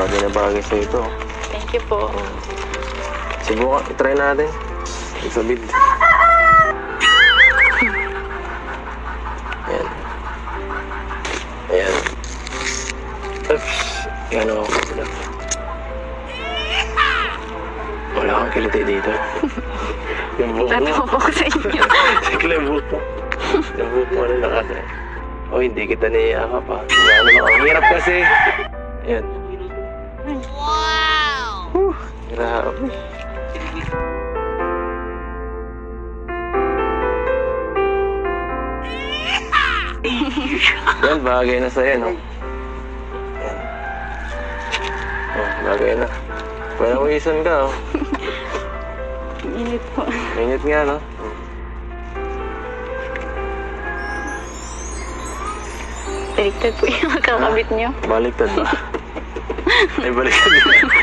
bagay na bagay sa ito. Thank you po. Subukan, itry natin. Isabid. Ayan. Ayan. Oops. Yan o. Wala kang kiliti dito. Yung buhok mo. Tatawa po ako sa inyo. Sige, yung buhok mo. Yung buhok mo na nakasa. O, hindi kita niyayakap pa. Ano lang, ang hirap kasi. Ayan. Wow! Grabe. Yan, bagay na sa'yo, no? Yan. Oh, bagay na. Panawisan ka, oh. Init po. Init nga, no? Baliktad po yung kakabit niyo. Baliktad ba? Ay, baliktad.